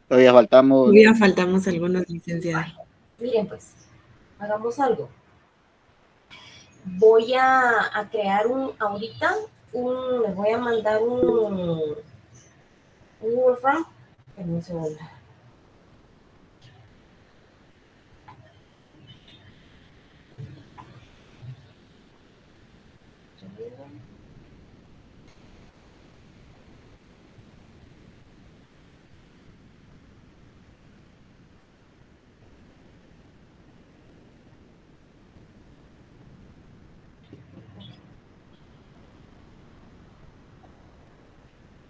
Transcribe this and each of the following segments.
Todavía faltamos. Todavía faltamos algunos, licenciada. Miren, pues, hagamos algo. Voy a crear les voy a mandar un Google Form. En un segundo.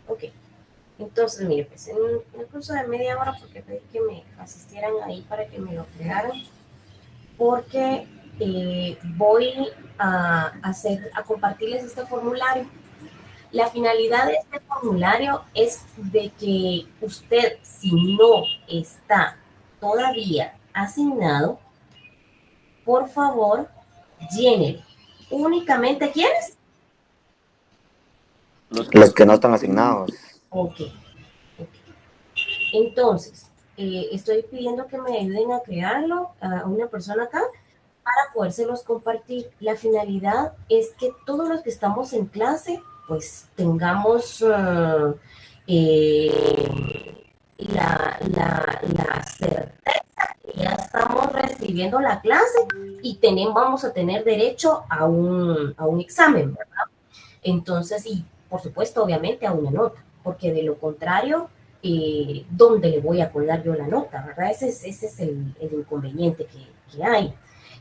Ok. Entonces, mire, pues en el curso de media hora, porque pedí que me asistieran ahí para que me lo crearan, porque voy a compartirles este formulario. La finalidad de este formulario es de que usted, si no está todavía asignado, por favor, llene. Únicamente, ¿quiénes? Los que no están asignados. Ok. Entonces, estoy pidiendo que me ayuden a crearlo a una persona acá para podérselos compartir. La finalidad es que todos los que estamos en clase, pues tengamos la certeza que ya estamos recibiendo la clase y vamos a tener derecho a un examen, ¿verdad? Entonces, y por supuesto, obviamente, a una nota, porque de lo contrario, ¿dónde le voy a colgar yo la nota, verdad? Ese es el inconveniente que hay.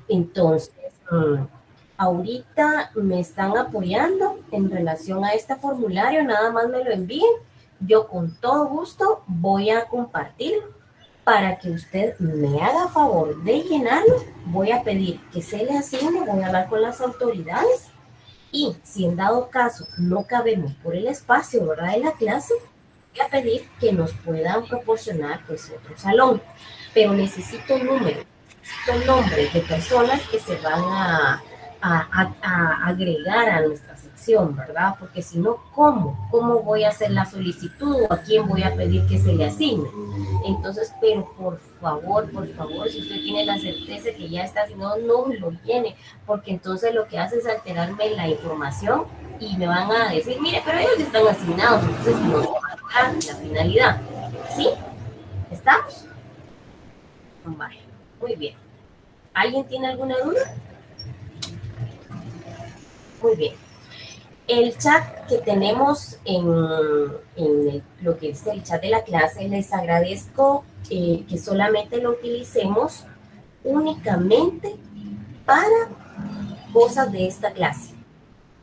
Entonces, ahorita me están apoyando en relación a este formulario, nada más me lo envíen. Yo con todo gusto voy a compartirlo para que usted me haga favor de llenarlo. Voy a pedir que se le asigne, voy a hablar con las autoridades y si en dado caso no cabemos por el espacio, ¿verdad?, de la clase, voy a pedir que nos puedan proporcionar pues otro salón. Pero necesito nombres de personas que se van a agregar a nuestra sección, ¿verdad? Porque si no, ¿cómo voy a hacer la solicitud o a quién voy a pedir que se le asigne? Entonces, pero por favor, si usted tiene la certeza que ya está asignado, no lo llene, porque entonces lo que hace es alterarme la información y me van a decir, mire, pero ellos están asignados, entonces no se va a lograr la finalidad. ¿Sí? ¿Estamos? Vale, muy bien. ¿Alguien tiene alguna duda? Muy bien. El chat que tenemos en lo que es el chat de la clase, les agradezco que solamente lo utilicemos únicamente para cosas de esta clase,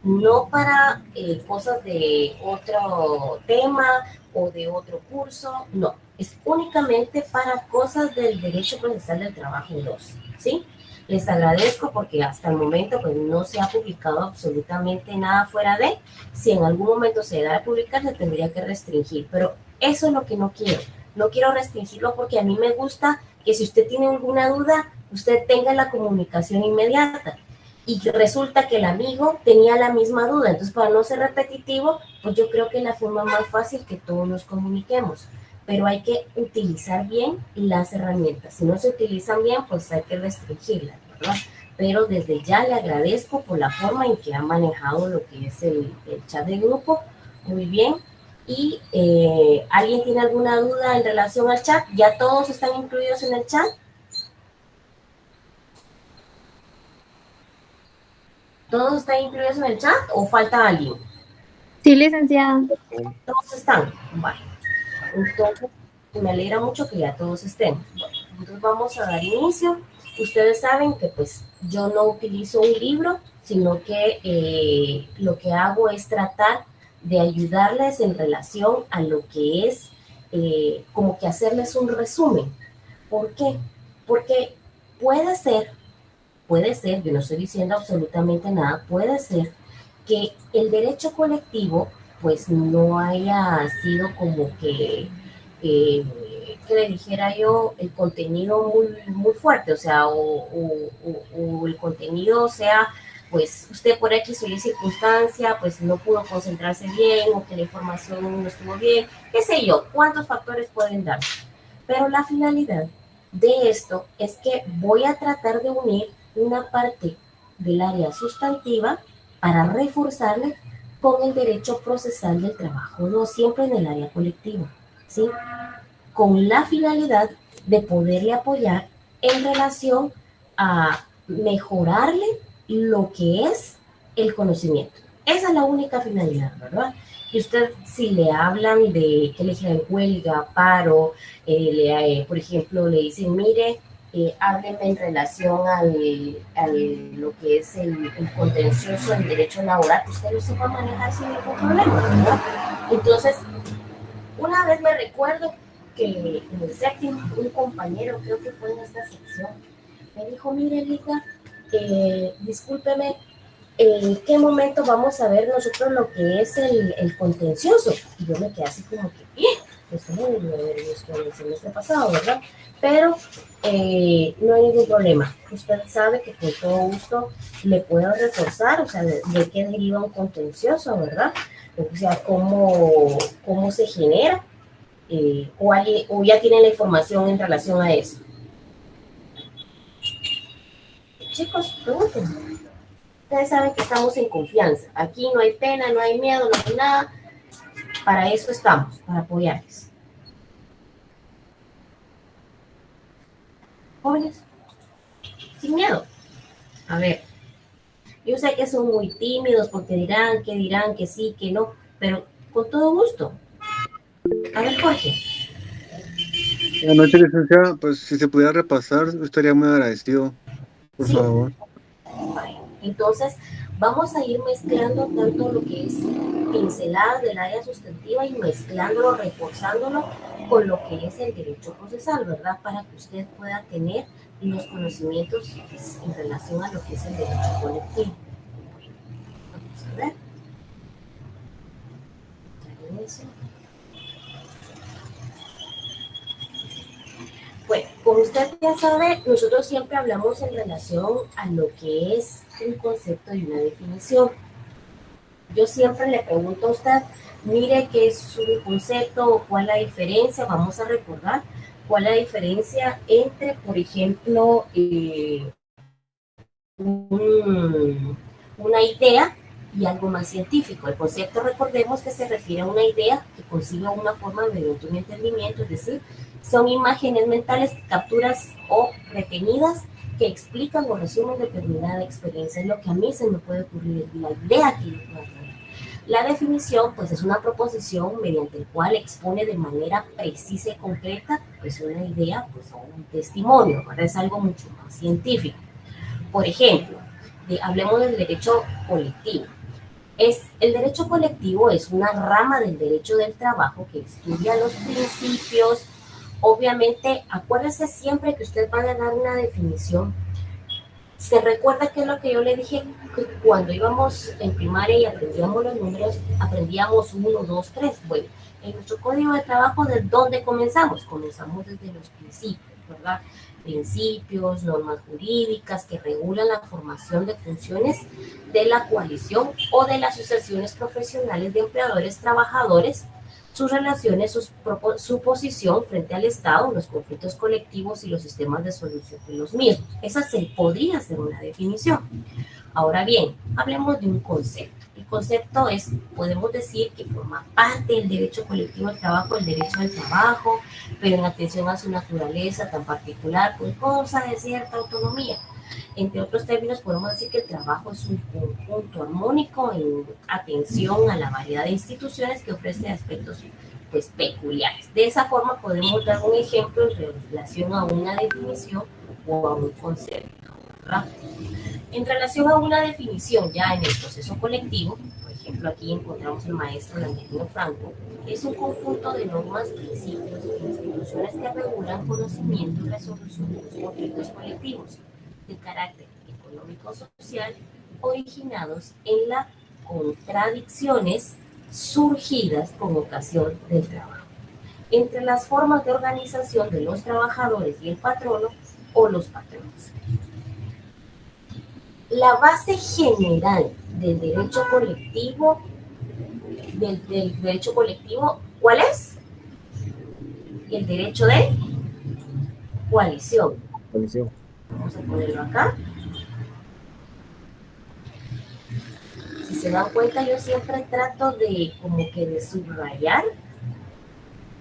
no para cosas de otro tema o de otro curso, no, es únicamente para cosas del Derecho Procesal del Trabajo 2, ¿sí? Les agradezco porque hasta el momento pues no se ha publicado absolutamente nada fuera de, si en algún momento se da a publicar se tendría que restringir, pero eso es lo que no quiero restringirlo porque a mí me gusta que si usted tiene alguna duda, usted tenga la comunicación inmediata. Y resulta que el amigo tenía la misma duda. Entonces, para no ser repetitivo, pues yo creo que es la forma más fácil que todos nos comuniquemos. Pero hay que utilizar bien las herramientas. Si no se utilizan bien, pues hay que restringirlas, ¿verdad? Pero desde ya le agradezco por la forma en que ha manejado lo que es el chat de grupo. Muy bien. Y ¿alguien tiene alguna duda en relación al chat? ¿Ya todos están incluidos en el chat? ¿Todos están incluidos en el chat o falta alguien? Sí, licenciada. Todos están. Vale. Entonces, me alegra mucho que ya todos estén. Bueno, entonces vamos a dar inicio. Ustedes saben que pues yo no utilizo un libro, sino que lo que hago es tratar de ayudarles en relación a lo que es como que hacerles un resumen. ¿Por qué? Porque puede ser, yo no estoy diciendo absolutamente nada, puede ser que el derecho colectivo pues no haya sido como que le dijera yo, el contenido muy fuerte, o sea, o el contenido sea, pues usted por X o Y circunstancia, pues no pudo concentrarse bien, o que la información no estuvo bien, qué sé yo, cuántos factores pueden darse. Pero la finalidad de esto es que voy a tratar de unir una parte del área sustantiva para reforzarle con el derecho procesal del trabajo, no siempre en el área colectiva, ¿sí? Con la finalidad de poderle apoyar en relación a mejorarle lo que es el conocimiento. Esa es la única finalidad, ¿verdad? Y usted, si le hablan de que le dijeran huelga, paro, por ejemplo, le dicen, mire, hábleme en relación al lo que es el contencioso en derecho laboral, usted lo sepa manejar sin ningún problema, ¿verdad? Entonces, una vez me recuerdo que en el séptimo, un compañero, creo que fue en esta sección, me dijo, mire, Lita, discúlpeme, ¿en qué momento vamos a ver nosotros lo que es el contencioso? Y yo me quedé así como que, esto no debe haber visto el semestre pasado, ¿verdad? Pero no hay ningún problema. Usted sabe que con todo gusto le puedo reforzar, o sea, de qué deriva un contencioso, ¿verdad? O sea, cómo se genera, o ya tienen la información en relación a eso. Chicos, pregúntenme. Ustedes saben que estamos en confianza. Aquí no hay pena, no hay miedo, no hay nada. Para eso estamos, para apoyarles. Jóvenes, sin miedo. A ver, yo sé que son muy tímidos porque dirán, que sí, que no, pero con todo gusto. A ver, Jorge. Buenas noches, licenciada. Pues si se pudiera repasar, estaría muy agradecido, por favor. Vale. Entonces, vamos a ir mezclando tanto lo que es pinceladas del área sustantiva y mezclándolo, reforzándolo con lo que es el derecho procesal, ¿verdad? Para que usted pueda tener los conocimientos en relación a lo que es el derecho colectivo. Vamos a ver. Bueno, como usted ya sabe, nosotros siempre hablamos en relación a lo que es un concepto y una definición. Yo siempre le pregunto a usted, mire qué es un concepto o cuál es la diferencia, vamos a recordar cuál es la diferencia entre, por ejemplo, una idea y algo más científico. El concepto, recordemos que se refiere a una idea que consigue una forma mediante un entendimiento, es decir, son imágenes mentales, capturas o retenidas que explican o resumen determinada experiencia. Es lo que a mí se me puede ocurrir, la idea que yo puedo tener. La definición, pues, es una proposición mediante la cual expone de manera precisa y concreta, pues, una idea, pues, o un testimonio, ¿verdad? Es algo mucho más científico. Por ejemplo, hablemos del derecho colectivo. El derecho colectivo es una rama del derecho del trabajo que estudia los principios. Obviamente, acuérdese siempre que usted va a dar una definición. Se recuerda que es lo que yo le dije, que cuando íbamos en primaria y aprendíamos los números, aprendíamos 1, 2, 3. Bueno, en nuestro código de trabajo, ¿de dónde comenzamos? Comenzamos desde los principios, ¿verdad? Principios, normas jurídicas que regulan la formación de funciones de la coalición o de las asociaciones profesionales de empleadores, trabajadores, sus relaciones, su posición frente al Estado, los conflictos colectivos y los sistemas de solución de los mismos. Esa podría ser una definición. Ahora bien, hablemos de un concepto. El concepto es, podemos decir que forma parte del derecho colectivo del trabajo, el derecho al trabajo, pero en atención a su naturaleza tan particular, pues goza de cierta autonomía. Entre otros términos, podemos decir que el trabajo es un conjunto armónico en atención a la variedad de instituciones que ofrece aspectos, pues, peculiares. De esa forma podemos dar un ejemplo en relación a una definición o a un concepto, ¿verdad? En relación a una definición ya en el proceso colectivo, por ejemplo, aquí encontramos el maestro Langelino Franco, es un conjunto de normas, principios e instituciones que regulan conocimiento y resolución de los conflictos colectivos de carácter económico-social originados en las contradicciones surgidas con ocasión del trabajo, entre las formas de organización de los trabajadores y el patrono o los patronos. La base general del derecho colectivo, ¿cuál es? El derecho de coalición. Coalición. Vamos a ponerlo acá. Si se dan cuenta, yo siempre trato de como que de subrayar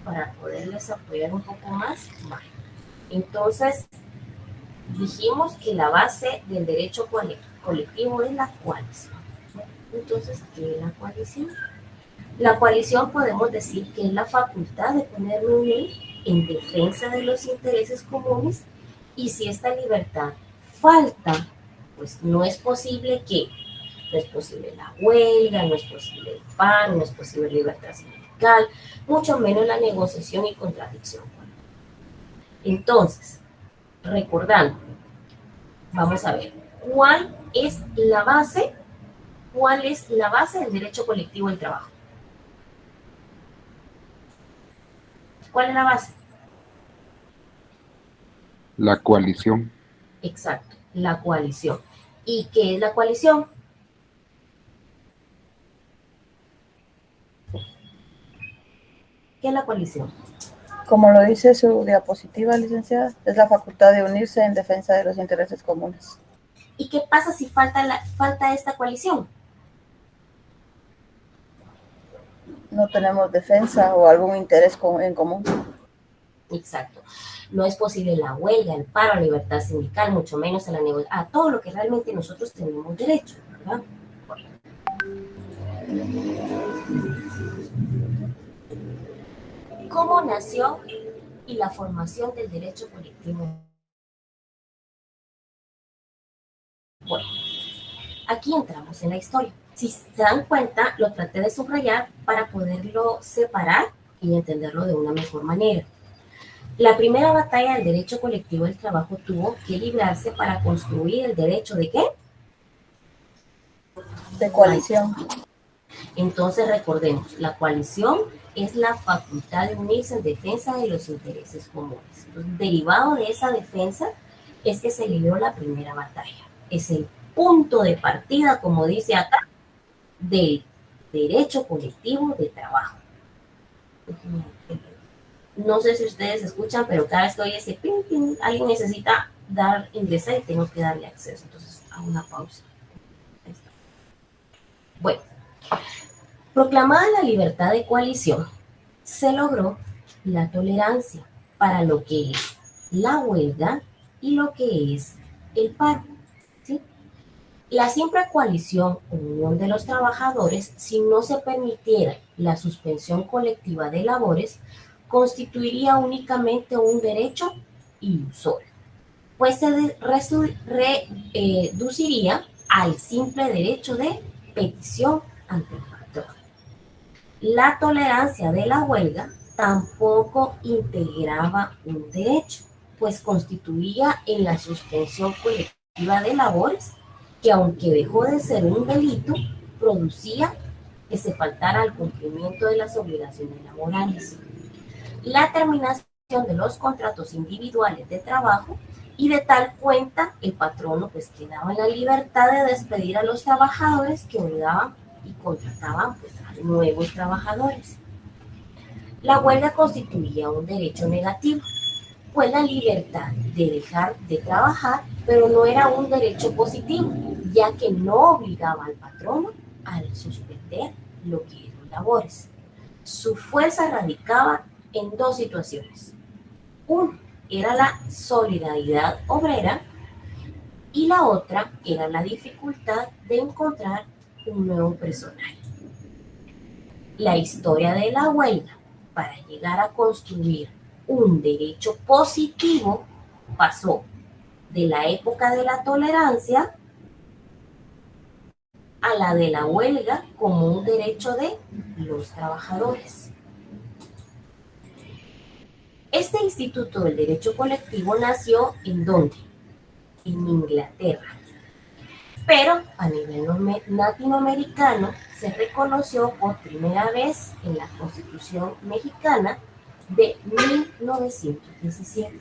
para poderles apoyar un poco más. Vale. Entonces, dijimos que la base del derecho colectivo es la coalición. Entonces, ¿qué es la coalición? La coalición podemos decir que es la facultad de poner unión en defensa de los intereses comunes, y si esta libertad falta, pues no es posible la huelga, no es posible el paro, no es posible libertad sindical, mucho menos la negociación y contradicción. Entonces, recordando, vamos a ver, ¿cuál es la base del derecho colectivo del trabajo? ¿Cuál es la base? La coalición. Exacto, la coalición. ¿Y qué es la coalición? ¿Qué es la coalición? Como lo dice su diapositiva, licenciada, es la facultad de unirse en defensa de los intereses comunes. ¿Y qué pasa si falta esta coalición? No tenemos defensa o algún interés en común. Exacto. No es posible la huelga, el paro, la libertad sindical, mucho menos a la negociación, a todo lo que realmente nosotros tenemos derecho, ¿verdad? ¿Cómo nació y la formación del derecho colectivo? Bueno, aquí entramos en la historia. Si se dan cuenta, lo traté de subrayar para poderlo separar y entenderlo de una mejor manera. La primera batalla del derecho colectivo del trabajo tuvo que librarse para construir el derecho ¿de qué? De coalición. Entonces recordemos, la coalición es la facultad de unirse en defensa de los intereses comunes. Entonces, derivado de esa defensa es que se libró la primera batalla. Es el punto de partida, como dice acá, del derecho colectivo de trabajo. No sé si ustedes escuchan, pero cada vez que oye ese ping, ping, alguien necesita ingresar y tengo que darle acceso. Entonces, hago una pausa. Ahí está. Bueno, proclamada la libertad de coalición, se logró la tolerancia para lo que es la huelga y lo que es el paro. ¿Sí? La simple coalición o unión de los trabajadores, si no se permitiera la suspensión colectiva de labores, constituiría únicamente un derecho ilusorio, pues se reduciría al simple derecho de petición ante el patrón. La tolerancia de la huelga tampoco integraba un derecho, pues constituía en la suspensión colectiva de labores que, aunque dejó de ser un delito, producía que se faltara al cumplimiento de las obligaciones laborales. La terminación de los contratos individuales de trabajo, y de tal cuenta el patrono pues quedaba en la libertad de despedir a los trabajadores que obligaban y contrataban pues a nuevos trabajadores. La huelga constituía un derecho negativo, pues la libertad de dejar de trabajar, pero no era un derecho positivo, ya que no obligaba al patrono a suspender lo que eran labores. Su fuerza radicaba en dos situaciones. Una era la solidaridad obrera y la otra era la dificultad de encontrar un nuevo personal. La historia de la huelga para llegar a construir un derecho positivo pasó de la época de la tolerancia a la de la huelga como un derecho de los trabajadores. Este instituto del derecho colectivo nació ¿en dónde? En Inglaterra. Pero a nivel latinoamericano se reconoció por primera vez en la Constitución mexicana de 1917.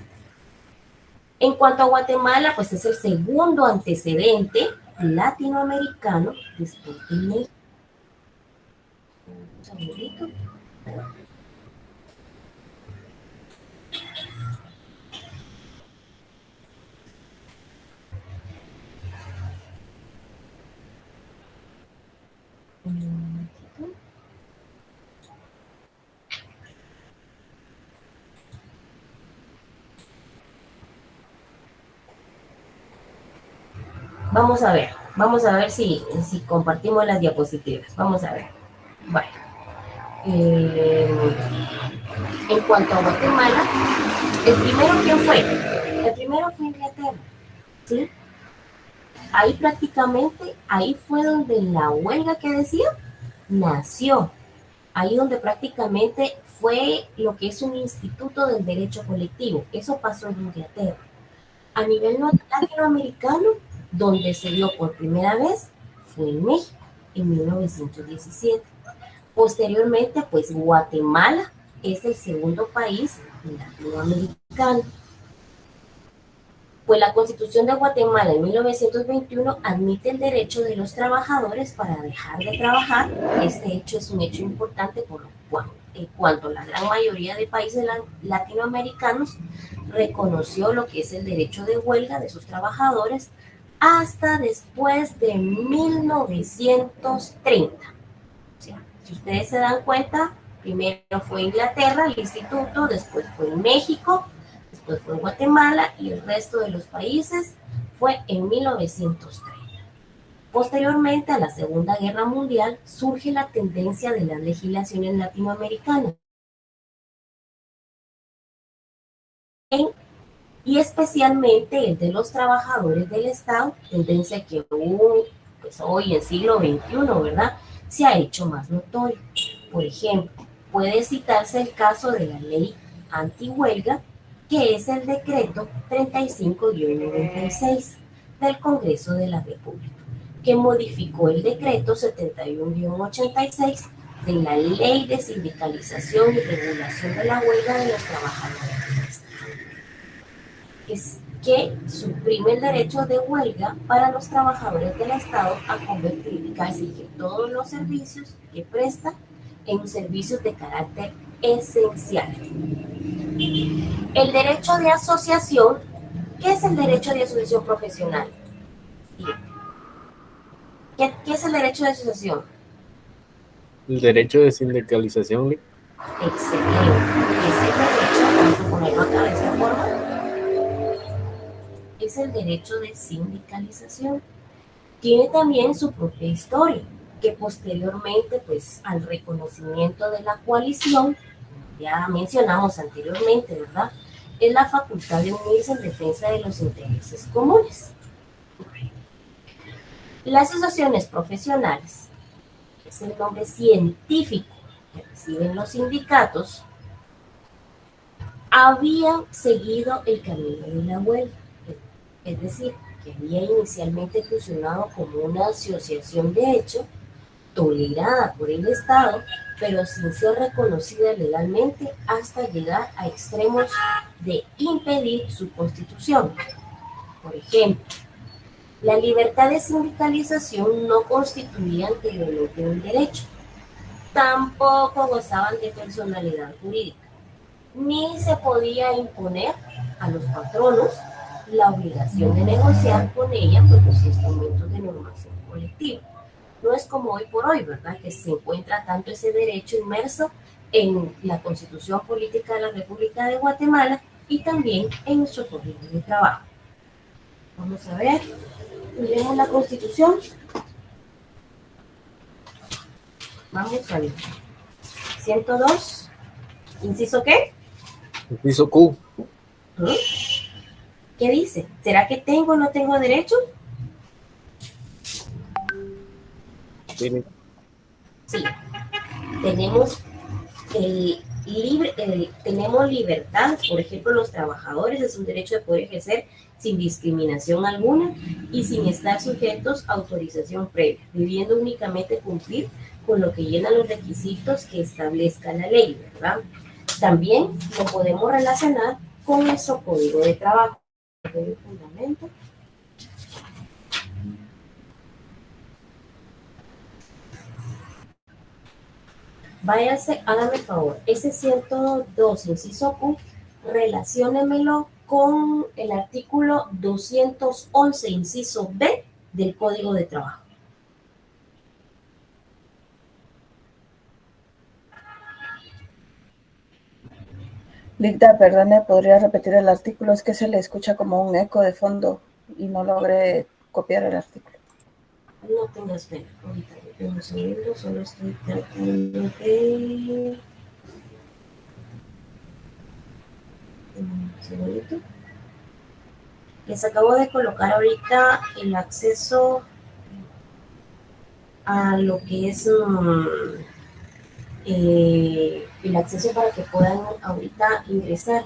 En cuanto a Guatemala, pues es el segundo antecedente latinoamericano después de México. Un segundito. Vamos a ver si compartimos las diapositivas. Vamos a ver. Bueno, en cuanto a Guatemala, el primero, ¿quién fue? El primero fue Inglaterra, ¿sí? Ahí prácticamente, ahí fue donde la huelga que decía, nació. Ahí donde prácticamente fue lo que es un instituto del derecho colectivo. Eso pasó en Inglaterra. A nivel latinoamericano, donde se dio por primera vez, fue en México, en 1917. Posteriormente, pues Guatemala es el segundo país latinoamericano. Pues la Constitución de Guatemala en 1921 admite el derecho de los trabajadores para dejar de trabajar. Este hecho es un hecho importante por lo cual, en cuanto la gran mayoría de países latinoamericanos reconoció lo que es el derecho de huelga de sus trabajadores hasta después de 1930. O sea, si ustedes se dan cuenta, primero fue Inglaterra, el instituto, después fue México, después fue Guatemala y el resto de los países fue en 1930. Posteriormente a la Segunda Guerra Mundial surge la tendencia de las legislaciones latinoamericanas y especialmente el de los trabajadores del Estado, tendencia que pues hoy en siglo XXI, ¿verdad?, se ha hecho más notorio. Por ejemplo, puede citarse el caso de la ley antihuelga, que es el decreto 35-96 del Congreso de la República, que modificó el decreto 71-86 de la Ley de Sindicalización y Regulación de la Huelga de los Trabajadores del Estado, que suprime el derecho de huelga para los trabajadores del Estado a convertir casi que todos los servicios que presta en servicios de carácter esencial. El derecho de asociación. ¿Qué es el derecho de asociación profesional? ¿Qué es el derecho de asociación? El derecho de sindicalización. Excelente. Ese derecho, vamos a ponerlo acá de esta forma, es el derecho de sindicalización. Tiene también su propia historia, que posteriormente, pues, al reconocimiento de la coalición, ya mencionamos anteriormente, ¿verdad?, es la facultad de unirse en defensa de los intereses comunes. Las asociaciones profesionales, que es el nombre científico que reciben los sindicatos, habían seguido el camino de la huelga, es decir, que había inicialmente funcionado como una asociación de hecho, tolerada por el Estado, pero sin ser reconocida legalmente hasta llegar a extremos de impedir su constitución. Por ejemplo, la libertad de sindicalización no constituía anteriormente un derecho, tampoco gozaban de personalidad jurídica, ni se podía imponer a los patronos la obligación de negociar con ella pues, los instrumentos de normación colectiva. No es como hoy por hoy, ¿verdad?, que se encuentra tanto ese derecho inmerso en la Constitución Política de la República de Guatemala y también en nuestro Código de Trabajo. Vamos a ver, miremos la Constitución. Vamos al 102, ¿inciso qué? Inciso Q. ¿Qué dice? ¿Será que tengo o no tengo derecho? Sí. Sí, tenemos tenemos libertad, por ejemplo, los trabajadores es un derecho de poder ejercer sin discriminación alguna y sin estar sujetos a autorización previa, debiendo únicamente cumplir con lo que llenan los requisitos que establezca la ley, ¿verdad? También lo podemos relacionar con nuestro Código de Trabajo. El fundamento. Váyase, hágame el favor, ese 102, inciso Q, relaciónemelo con el artículo 211, inciso B, del Código de Trabajo. Ligda, perdone, ¿podría repetir el artículo? Es que se le escucha como un eco de fondo y no logré copiar el artículo. No tengas pena, ahorita un segundo, solo estoy tratando de... Un segundito. Les acabo de colocar ahorita el acceso a lo que es el acceso para que puedan ahorita ingresar.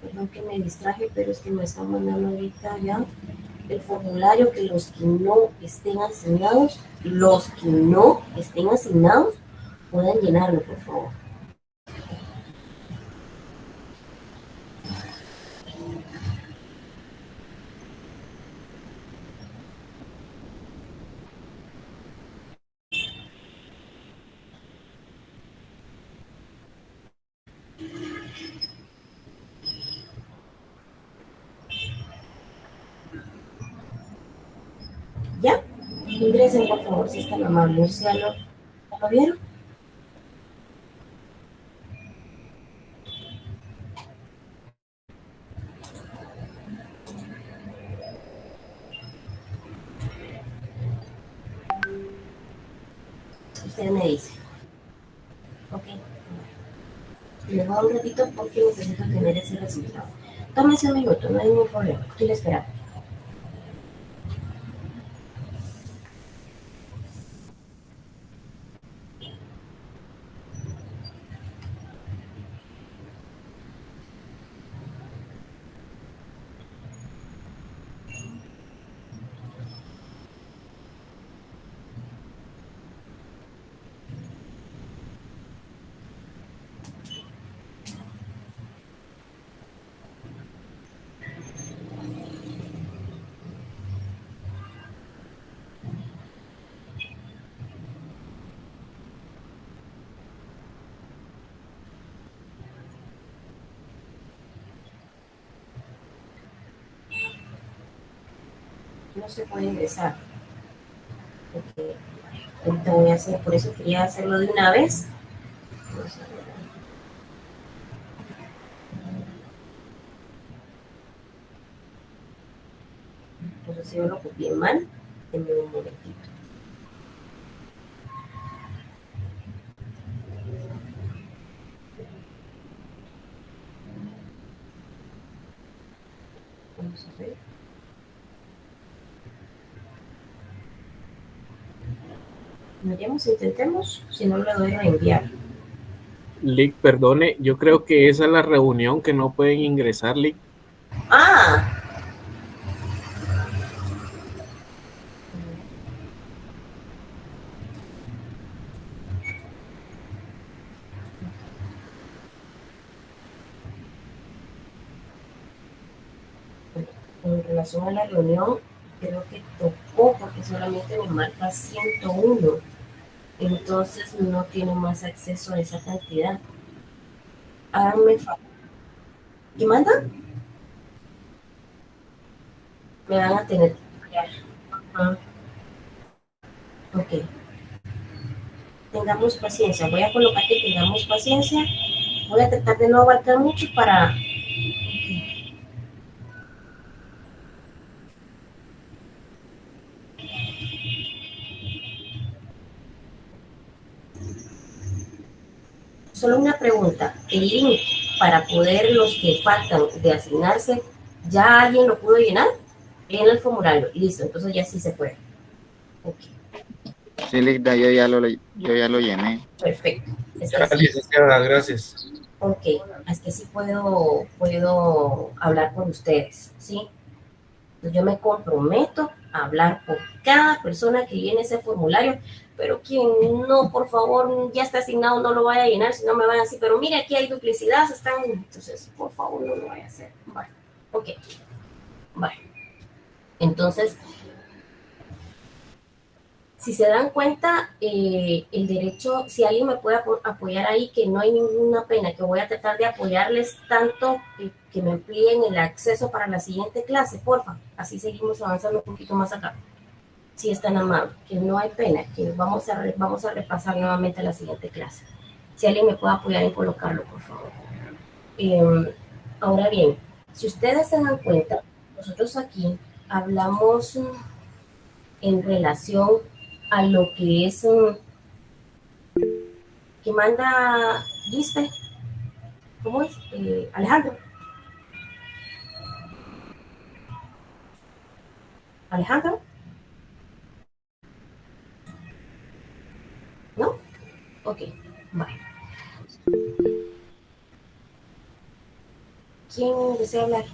Perdón que me distraje, pero es que me están mandando ahorita ya el formulario que los que no estén asignados, puedan llenarlo, por favor. ¿Ya? Ingresen, por favor, si están amables. ¿Ya lo vieron? Usted me dice. Ok. Les voy a dar un ratito porque necesito tener ese resultado. Tómense un minuto, no hay ningún problema. Aquí le esperamos. No se puede ingresar. Okay. Ahorita voy a hacer, por eso quería hacerlo de una vez. Entonces si yo lo copié mal, denme un momentito. Vamos a ver. Miremos, intentemos, si no le doy a reenviar. Lick, perdone, yo creo que esa es la reunión que no pueden ingresar, Lick. ¡Ah! En relación a la reunión, creo que tocó porque solamente me marca 101. Entonces no tiene más acceso a esa cantidad. Háganme favor. ¿Qué mandan? Me van a tener que enviar. Ok. Tengamos paciencia. Voy a colocar que tengamos paciencia. Voy a tratar de no abarcar mucho para... Solo una pregunta. El link para poder los que faltan de asignarse, ¿ya alguien lo pudo llenar? En el formulario. Listo, entonces ya sí se puede. Ok. Sí, Ligda, yo ya lo llené. Perfecto. Ya, licenciada, gracias. Ok, es que sí puedo hablar con ustedes, ¿sí? Entonces yo me comprometo a hablar por cada persona que llene ese formulario, pero quien no, por favor, ya está asignado, no lo vaya a llenar, si no me van a decir, pero mire, aquí hay duplicidad, están, entonces, por favor, no lo vaya a hacer. Bueno, ok. Bueno, entonces, si se dan cuenta, el derecho, si alguien me puede apoyar ahí, que no hay ninguna pena, que voy a tratar de apoyarles tanto que me amplíen el acceso para la siguiente clase, porfa. Así seguimos avanzando un poquito más acá. Si es tan amable, que no hay pena, que vamos a repasar nuevamente la siguiente clase. Si alguien me puede apoyar en colocarlo, por favor. Ahora bien, si ustedes se dan cuenta, nosotros aquí hablamos en relación a lo que es que manda Lisbeth. ¿Cómo es? Alejandro. Alejandro. ¿No? Ok, vale. ¿Quién desea hablar?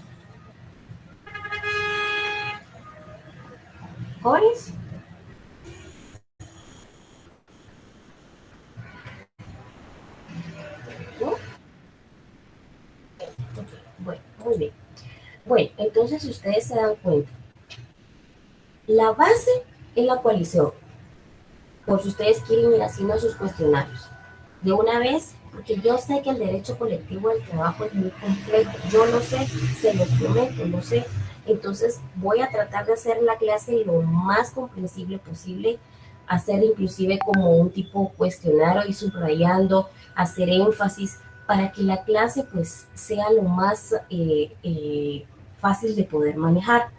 ¿Jóvenes? ¿No? Bueno, muy bien. Bueno, entonces si ustedes se dan cuenta, la base es la coalición. Por si ustedes quieren ir haciendo sus cuestionarios. De una vez, porque yo sé que el derecho colectivo del trabajo es muy complejo. Yo lo sé, se los prometo, lo sé. Entonces voy a tratar de hacer la clase lo más comprensible posible, hacer inclusive como un tipo cuestionario y subrayando, hacer énfasis para que la clase pues sea lo más fácil de poder manejar.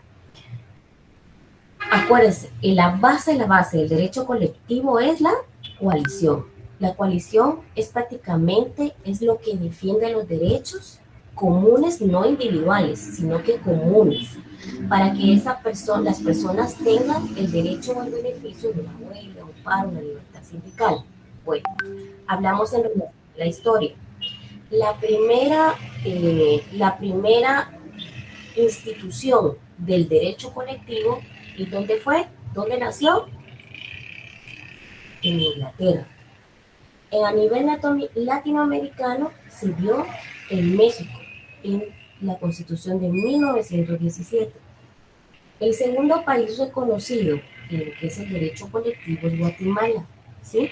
Acuérdense, la base del derecho colectivo es la coalición. La coalición es prácticamente es lo que defiende los derechos comunes, no individuales, sino que comunes, para que las personas tengan el derecho o el beneficio de una huelga, un paro, una libertad sindical. Bueno, hablamos en relación a la historia. La primera institución del derecho colectivo, ¿y dónde fue? ¿Dónde nació? En Inglaterra. A nivel latinoamericano se dio en México, en la Constitución de 1917. El segundo país reconocido en lo que es el derecho colectivo es Guatemala, ¿sí?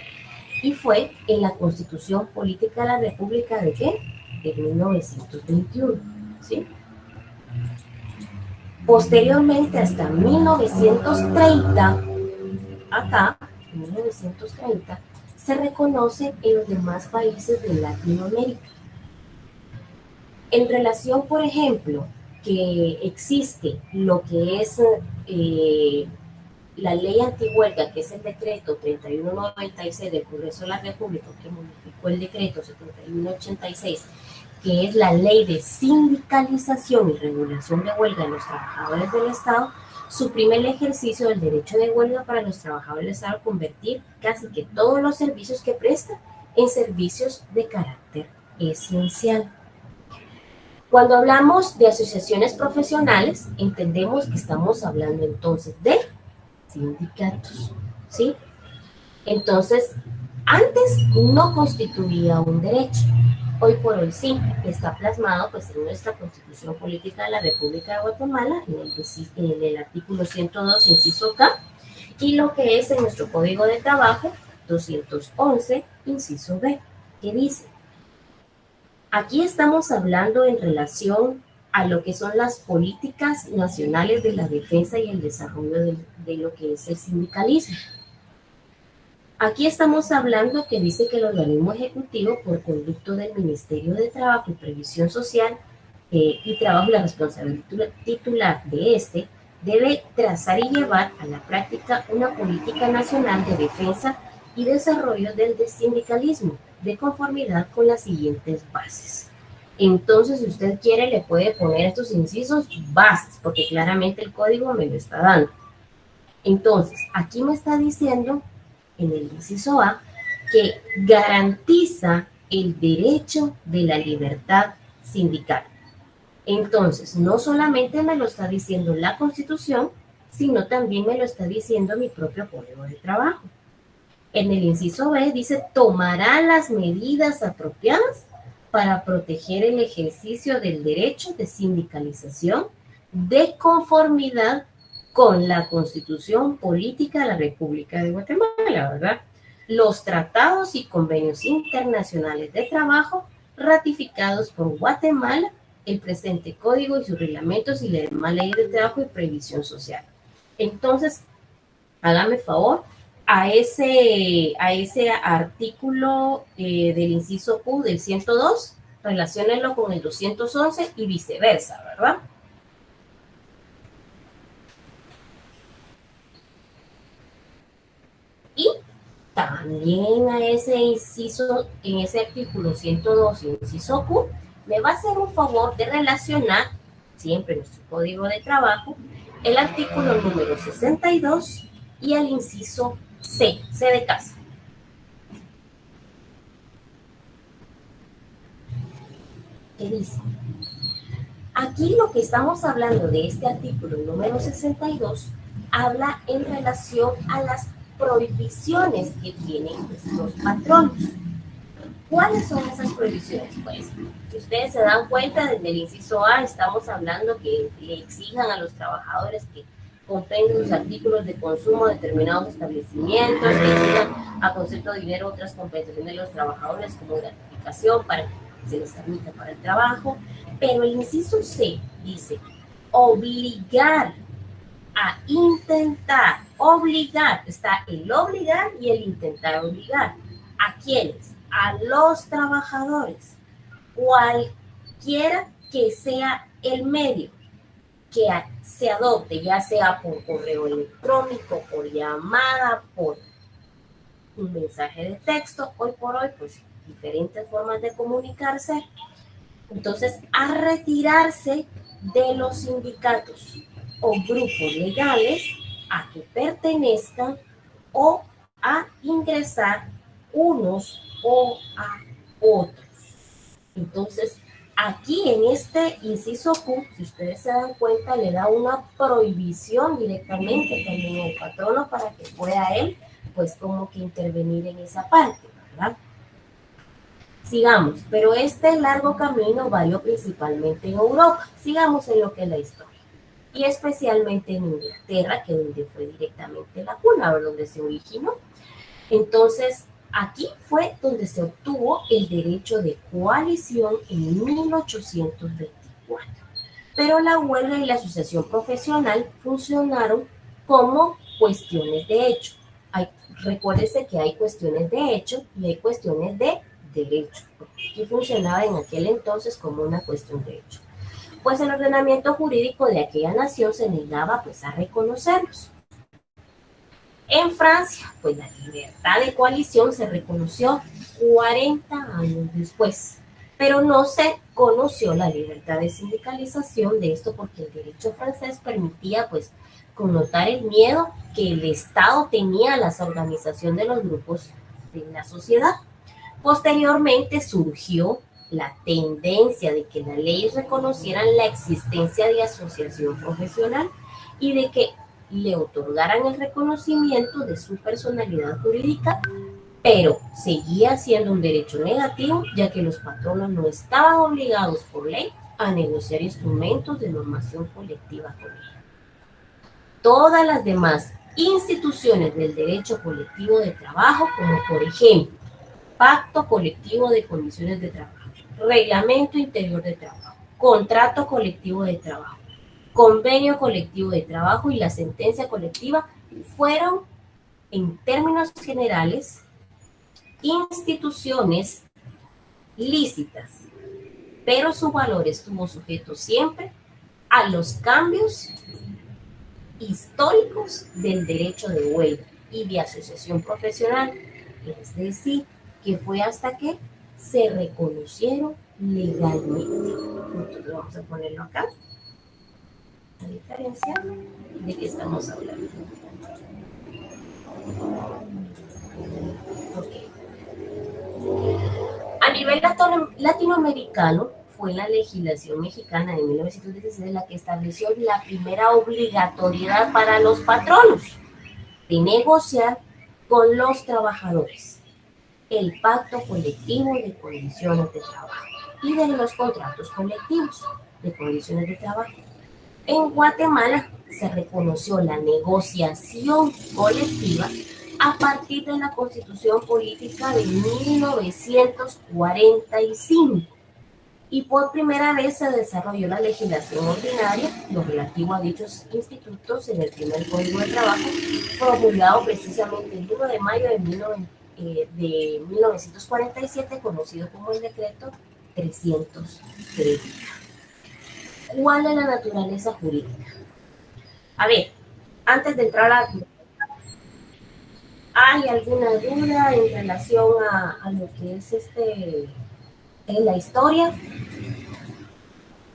Y fue en la Constitución Política de la República ¿de qué? De 1921, ¿sí? Posteriormente, hasta 1930, acá, en 1930, se reconoce en los demás países de Latinoamérica. En relación, por ejemplo, que existe lo que es la ley antihuelga, que es el decreto 3196 del Congreso de la República, que modificó el decreto 7186, que es la ley de sindicalización y regulación de huelga de los trabajadores del Estado, suprime el ejercicio del derecho de huelga para los trabajadores del Estado, convertir casi que todos los servicios que presta en servicios de carácter esencial. Cuando hablamos de asociaciones profesionales, entendemos que estamos hablando entonces de sindicatos, ¿sí? Entonces, antes no constituía un derecho. Hoy por hoy sí, está plasmado pues, en nuestra Constitución Política de la República de Guatemala, en el artículo 102, inciso K, y lo que es en nuestro Código de Trabajo, 211, inciso B, que dice, aquí estamos hablando en relación a lo que son las políticas nacionales de la defensa y el desarrollo de lo que es el sindicalismo. Aquí estamos hablando que dice que el organismo ejecutivo, por conducto del Ministerio de Trabajo y Previsión Social y Trabajo, la responsabilidad titular de este, debe trazar y llevar a la práctica una política nacional de defensa y desarrollo del sindicalismo, de conformidad con las siguientes bases. Entonces, si usted quiere, le puede poner estos incisos bases, porque claramente el código me lo está dando. Entonces, aquí me está diciendo en el inciso A, que garantiza el derecho de la libertad sindical. Entonces, no solamente me lo está diciendo la Constitución, sino también me lo está diciendo mi propio Código de Trabajo. En el inciso B dice, tomará las medidas apropiadas para proteger el ejercicio del derecho de sindicalización de conformidad con la Constitución Política de la República de Guatemala, ¿verdad? Los tratados y convenios internacionales de trabajo ratificados por Guatemala, el presente código y sus reglamentos y la demás ley de trabajo y previsión social. Entonces, hágame favor, a ese artículo del inciso Q del 102, relaciónenlo con el 211 y viceversa, ¿verdad? también en ese inciso, en ese artículo 102, inciso Q, me va a hacer un favor de relacionar, siempre en nuestro código de trabajo, el artículo número 62 y el inciso C, C de casa. ¿Qué dice? Aquí lo que estamos hablando de este artículo número 62 habla en relación a las prohibiciones que tienen los patronos. ¿Cuáles son esas prohibiciones? Pues, si ustedes se dan cuenta, desde el inciso A estamos hablando que le exijan a los trabajadores que compren sus artículos de consumo a determinados establecimientos, que exijan a concepto de dinero otras compensaciones de los trabajadores como gratificación para que se les permita para el trabajo. Pero el inciso C dice obligar a intentar, obligar, está el obligar y el intentar obligar. ¿A quiénes? A los trabajadores, cualquiera que sea el medio que se adopte, ya sea por correo electrónico, por llamada, por un mensaje de texto, hoy por hoy, pues diferentes formas de comunicarse. Entonces, a retirarse de los sindicatos o grupos legales a que pertenezcan o a ingresar unos o a otros. Entonces, aquí en este inciso Q, si ustedes se dan cuenta, le da una prohibición directamente también al patrono para que pueda él, pues como que intervenir en esa parte, ¿verdad? Sigamos, pero este largo camino valió principalmente en Europa. Sigamos en lo que es la historia. Y especialmente en Inglaterra, que donde fue directamente la cuna, donde se originó. Entonces, aquí fue donde se obtuvo el derecho de coalición en 1824. Pero la huelga y la asociación profesional funcionaron como cuestiones de hecho. Recuérdese que hay cuestiones de hecho y hay cuestiones de derecho, que funcionaba en aquel entonces como una cuestión de hecho. Pues el ordenamiento jurídico de aquella nación se negaba pues a reconocerlos. En Francia, pues la libertad de coalición se reconoció 40 años después, pero no se conoció la libertad de sindicalización de esto porque el derecho francés permitía pues connotar el miedo que el Estado tenía a la organización de los grupos de la sociedad. Posteriormente surgió la tendencia de que las leyes reconocieran la existencia de asociación profesional y de que le otorgaran el reconocimiento de su personalidad jurídica, pero seguía siendo un derecho negativo, ya que los patronos no estaban obligados por ley a negociar instrumentos de normación colectiva con ella. Todas las demás instituciones del derecho colectivo de trabajo, como por ejemplo, Pacto colectivo de condiciones de trabajo, Reglamento interior de trabajo, Contrato colectivo de trabajo, Convenio colectivo de trabajo y la sentencia colectiva fueron, en términos generales, instituciones lícitas, pero su valor estuvo sujeto siempre a los cambios históricos del derecho de huelga y de asociación profesional, es decir, que fue hasta que se reconocieron legalmente. Entonces vamos a ponerlo acá, la diferencia de qué estamos hablando. Okay. A nivel latinoamericano, fue la legislación mexicana de 1916 la que estableció la primera obligatoriedad para los patronos de negociar con los trabajadores el pacto colectivo de condiciones de trabajo y de los contratos colectivos de condiciones de trabajo. En Guatemala se reconoció la negociación colectiva a partir de la Constitución Política de 1945 y por primera vez se desarrolló la legislación ordinaria, lo relativo a dichos institutos en el primer Código de Trabajo, promulgado precisamente el 1 de mayo de 1947, conocido como el Decreto 330. ¿Cuál es la naturaleza jurídica? A ver, antes de entrar ¿Hay alguna duda en relación a lo que es la historia?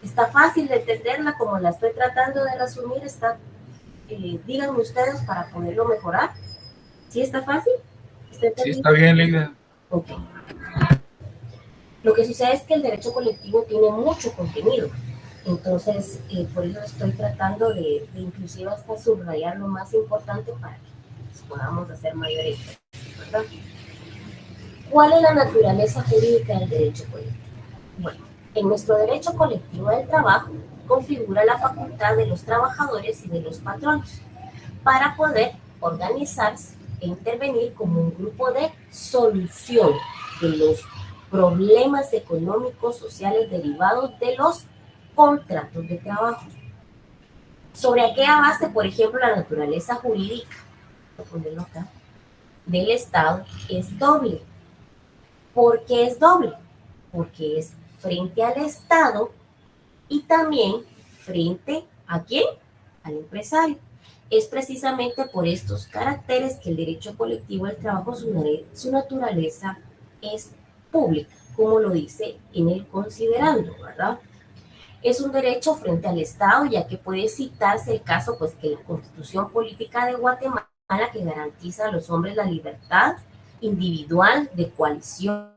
¿Está fácil de entenderla como la estoy tratando de resumir? Díganme ustedes para poderlo mejorar. ¿Sí está fácil? Sí, está bien, Lida. Ok. Lo que sucede es que el derecho colectivo tiene mucho contenido. Entonces, por eso estoy tratando de inclusive hasta subrayar lo más importante para que podamos hacer mayor énfasis, ¿verdad? ¿Cuál es la naturaleza jurídica del derecho colectivo? Bueno, en nuestro derecho colectivo del trabajo configura la facultad de los trabajadores y de los patronos para poder organizarse e intervenir como un grupo de solución de los problemas económicos, sociales derivados de los contratos de trabajo. ¿Sobre aquella base, por ejemplo, la naturaleza jurídica, voy a ponerlo acá, del Estado es doble? ¿Por qué es doble? Porque es frente al Estado y también frente ¿a quién? Al empresario. Es precisamente por estos caracteres que el derecho colectivo del trabajo, su naturaleza es pública, como lo dice en el considerando, ¿verdad? Es un derecho frente al Estado, ya que puede citarse el caso, pues, que la Constitución Política de Guatemala, que garantiza a los hombres la libertad individual de coalición,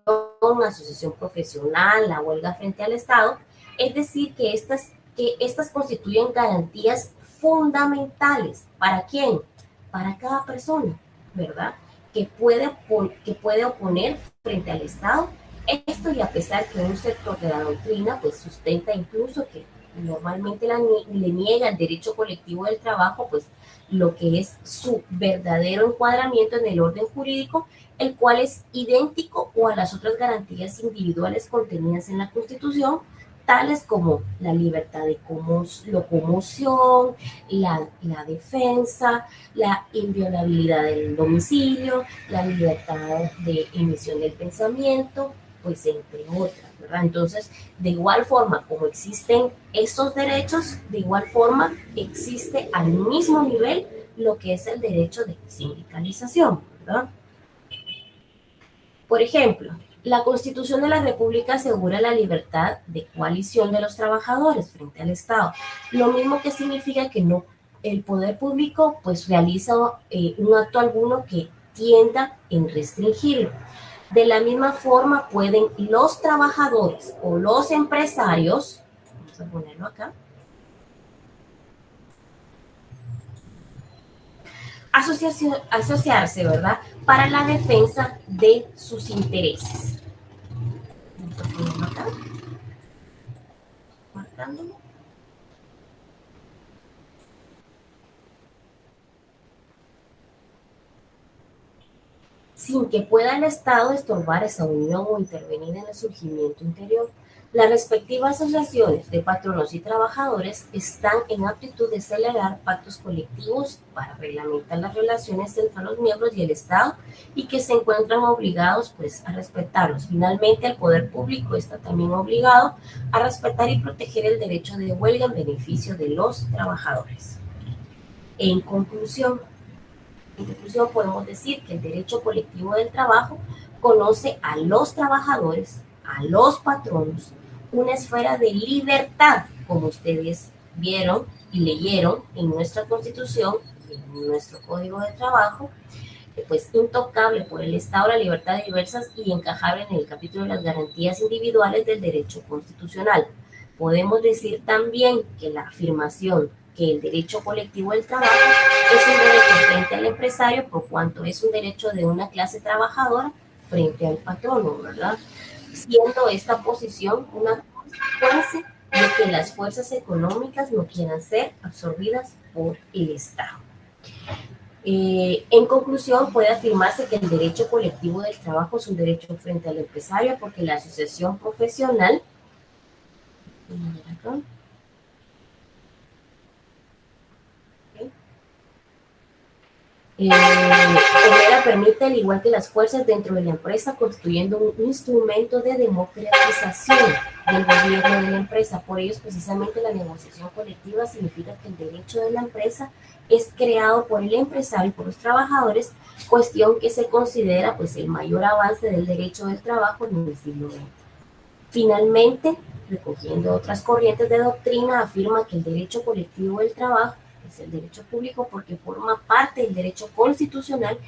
asociación profesional, la huelga frente al Estado, es decir, que estas constituyen garantías fundamentales. ¿Para quién? Para cada persona, ¿verdad? Que puede oponer frente al Estado. Esto, y a pesar que un sector de la doctrina pues sustenta incluso que normalmente le niega el derecho colectivo del trabajo, pues lo que es su verdadero encuadramiento en el orden jurídico, el cual es idéntico o a las otras garantías individuales contenidas en la Constitución, tales como la libertad de locomoción, la defensa, la inviolabilidad del domicilio, la libertad de emisión del pensamiento, pues entre otras, ¿verdad? Entonces, de igual forma como existen estos derechos, de igual forma existe al mismo nivel lo que es el derecho de sindicalización, ¿verdad? Por ejemplo, la Constitución de la República asegura la libertad de coalición de los trabajadores frente al Estado, lo mismo que significa que no, el poder público pues realiza un acto alguno que tienda en restringirlo. De la misma forma pueden los trabajadores o los empresarios, vamos a ponerlo acá, asociarse, ¿verdad?, para la defensa de sus intereses. Vamos a ponerlo acá, marcándolo. Sin que pueda el Estado estorbar esa unión o intervenir en el surgimiento interior. Las respectivas asociaciones de patronos y trabajadores están en aptitud de celebrar pactos colectivos para reglamentar las relaciones entre los miembros y el Estado, y que se encuentran obligados pues a respetarlos. Finalmente, el poder público está también obligado a respetar y proteger el derecho de huelga en beneficio de los trabajadores. En conclusión, podemos decir que el derecho colectivo del trabajo conoce a los trabajadores, a los patronos, una esfera de libertad, como ustedes vieron y leyeron en nuestra Constitución, en nuestro Código de Trabajo, pues intocable por el Estado, la libertad de diversas y encajable en el capítulo de las garantías individuales del derecho constitucional. Podemos decir también que la afirmación que el derecho colectivo del trabajo es un derecho frente al empresario, por cuanto es un derecho de una clase trabajadora frente al patrono, ¿verdad? Siendo esta posición una consecuencia de que las fuerzas económicas no quieran ser absorbidas por el Estado. En conclusión, puede afirmarse que el derecho colectivo del trabajo es un derecho frente al empresario, porque la asociación profesional Primera permite, al igual que las fuerzas dentro de la empresa, constituyendo un instrumento de democratización del gobierno de la empresa. Por ello, precisamente, la negociación colectiva significa que el derecho de la empresa es creado por el empresario y por los trabajadores, cuestión que se considera pues el mayor avance del derecho del trabajo en el siglo XX. Finalmente, recogiendo otras corrientes de doctrina, afirma que el derecho colectivo del trabajo es el derecho público porque forma parte del derecho constitucional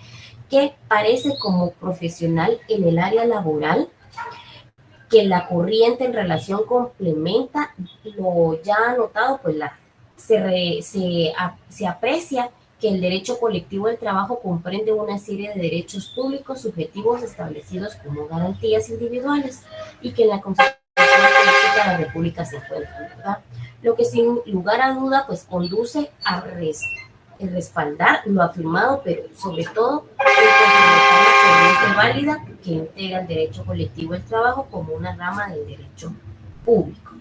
que parece como profesional en el área laboral, que la corriente en relación complementa lo ya anotado, pues se aprecia que el derecho colectivo del trabajo comprende una serie de derechos públicos subjetivos establecidos como garantías individuales y que en la Constitución Política de la República se encuentra, ¿verdad? Lo que sin lugar a duda pues conduce a respaldar lo afirmado, pero sobre todo la corriente válida que integra el derecho colectivo del trabajo como una rama del derecho público.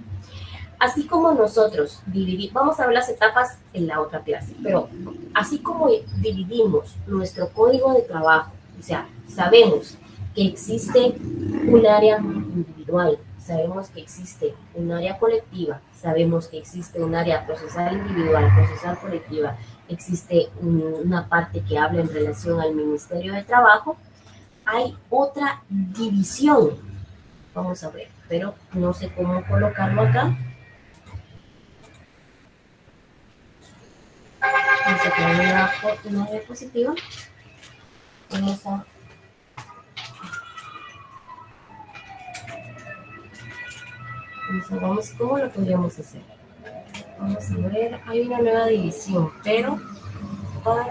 Así como nosotros dividimos, vamos a ver las etapas en la otra clase, pero así como dividimos nuestro código de trabajo, o sea, sabemos que existe un área individual, sabemos que existe un área colectiva, sabemos que existe un área procesal individual, procesal colectiva, existe una parte que habla en relación al Ministerio de Trabajo, hay otra división, vamos a ver, pero no sé cómo colocarlo acá. Vamos a poner una diapositiva. Vamos, ¿cómo lo podríamos hacer? Vamos a ver, hay una nueva división, pero vamos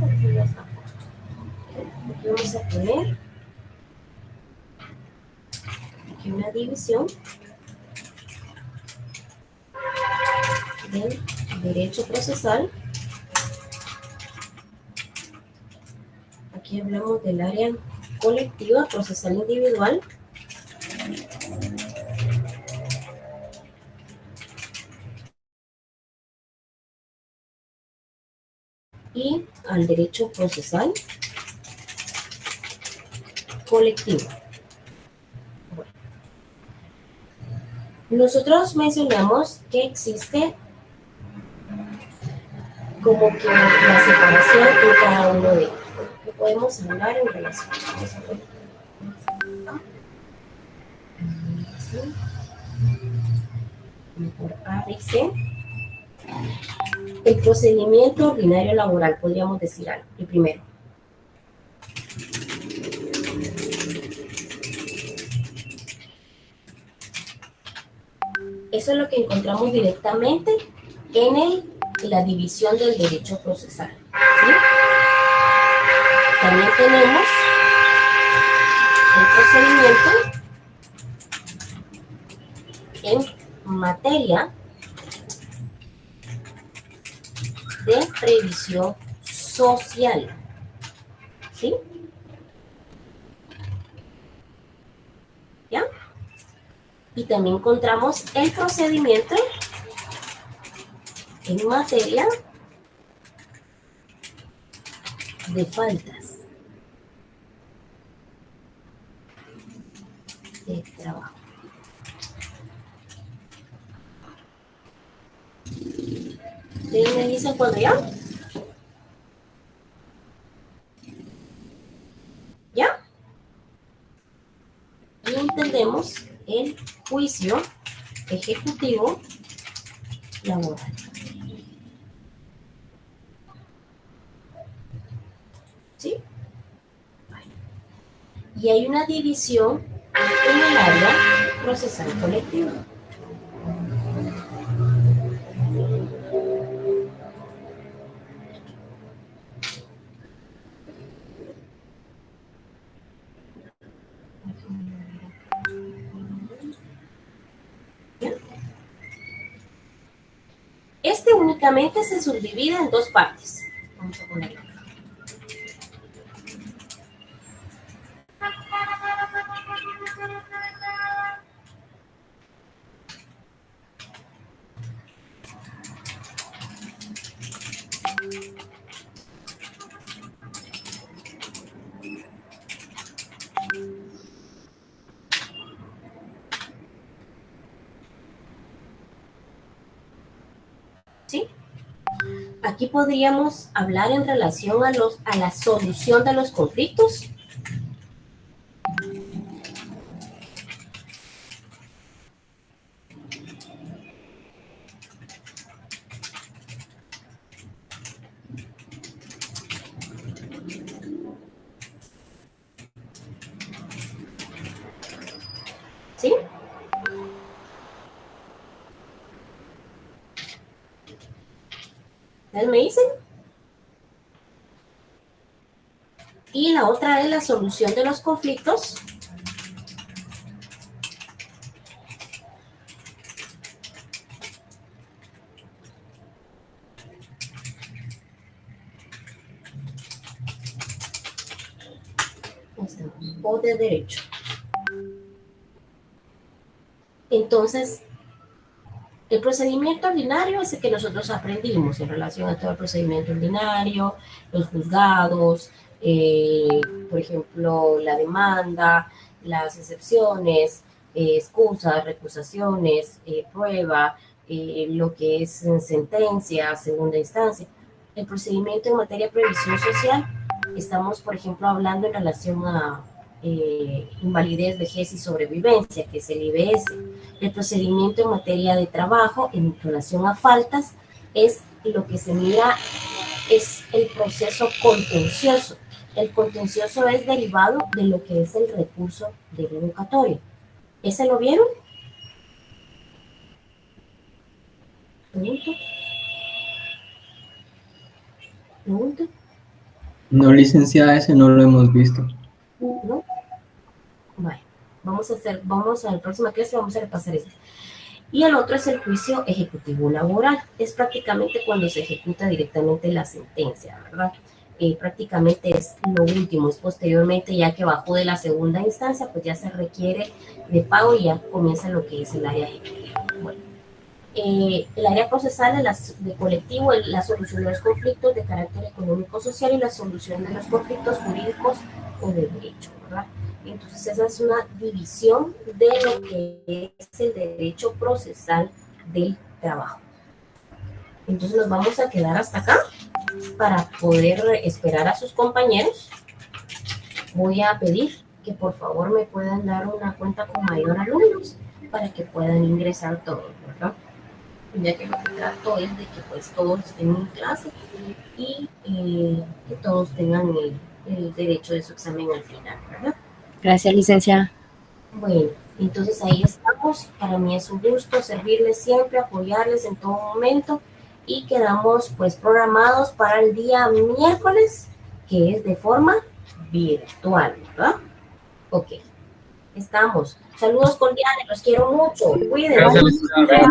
a poner esta foto. Aquí vamos a poner aquí una división del derecho procesal. Aquí hablamos del área colectiva, procesal individual. Y al derecho procesal colectivo. Bueno. Nosotros mencionamos que existe como que la separación de cada uno de ellos, que podemos hablar en relación a eso. Por A y C. El procedimiento ordinario laboral, podríamos decir algo. El primero. Eso es lo que encontramos directamente en la división del derecho procesal. ¿Sí? También tenemos el procedimiento en materia de previsión social. ¿Sí? ¿Ya? Y también encontramos el procedimiento en materia de faltas de trabajo. ¿Ustedes me dicen cuándo ya? ¿Ya? Y entendemos el juicio ejecutivo laboral. ¿Sí? Y hay una división en el área procesal colectiva. Este únicamente se subdivide en dos partes. Vamos a ponerlo. ¿sí? Aquí podríamos hablar en relación a la solución de los conflictos. ¿Sí? ¿Ustedes me dicen? Y la otra es la solución de los conflictos. O de derecho. Entonces, el procedimiento ordinario es el que nosotros aprendimos en relación a todo el procedimiento ordinario, los juzgados, por ejemplo, la demanda, las excepciones, excusas, recusaciones, prueba, lo que es sentencia, segunda instancia. El procedimiento en materia de previsión social, estamos, por ejemplo, hablando en relación a invalidez, vejez y sobrevivencia, que es el IBS. El procedimiento en materia de trabajo en relación a faltas es lo que se mira, es el proceso contencioso. El contencioso es derivado de lo que es el recurso de revocatoria. ¿Ese lo vieron? ¿Pregunto? ¿Pregunto? No, licenciada, ese no lo hemos visto. ¿No? Bueno, vamos a la próxima clase, vamos a repasar este. Y el otro es el juicio ejecutivo laboral. Es prácticamente cuando se ejecuta directamente la sentencia, ¿verdad? Prácticamente es lo último, es posteriormente, ya que bajó de la segunda instancia, pues ya se requiere de pago y ya comienza lo que es el área ejecutiva. Bueno, el área procesal de colectivo, la solución de los conflictos de carácter económico-social y la solución de los conflictos jurídicos o de derecho, ¿verdad? Entonces esa es una división de lo que es el derecho procesal del trabajo. Entonces nos vamos a quedar hasta acá para poder esperar a sus compañeros. Voy a pedir que por favor me puedan dar una cuenta con mayor alumnos para que puedan ingresar todos, ¿verdad? Ya que lo que trato es de que pues todos estén en clase y que todos tengan el derecho de su examen al final, ¿verdad? Gracias, licenciada. Bueno, entonces ahí estamos. Para mí es un gusto servirles siempre, apoyarles en todo momento y quedamos pues programados para el día miércoles, que es de forma virtual, ¿verdad? Ok, estamos. Saludos cordiales, los quiero mucho. Cuídense. Gracias, licenciada.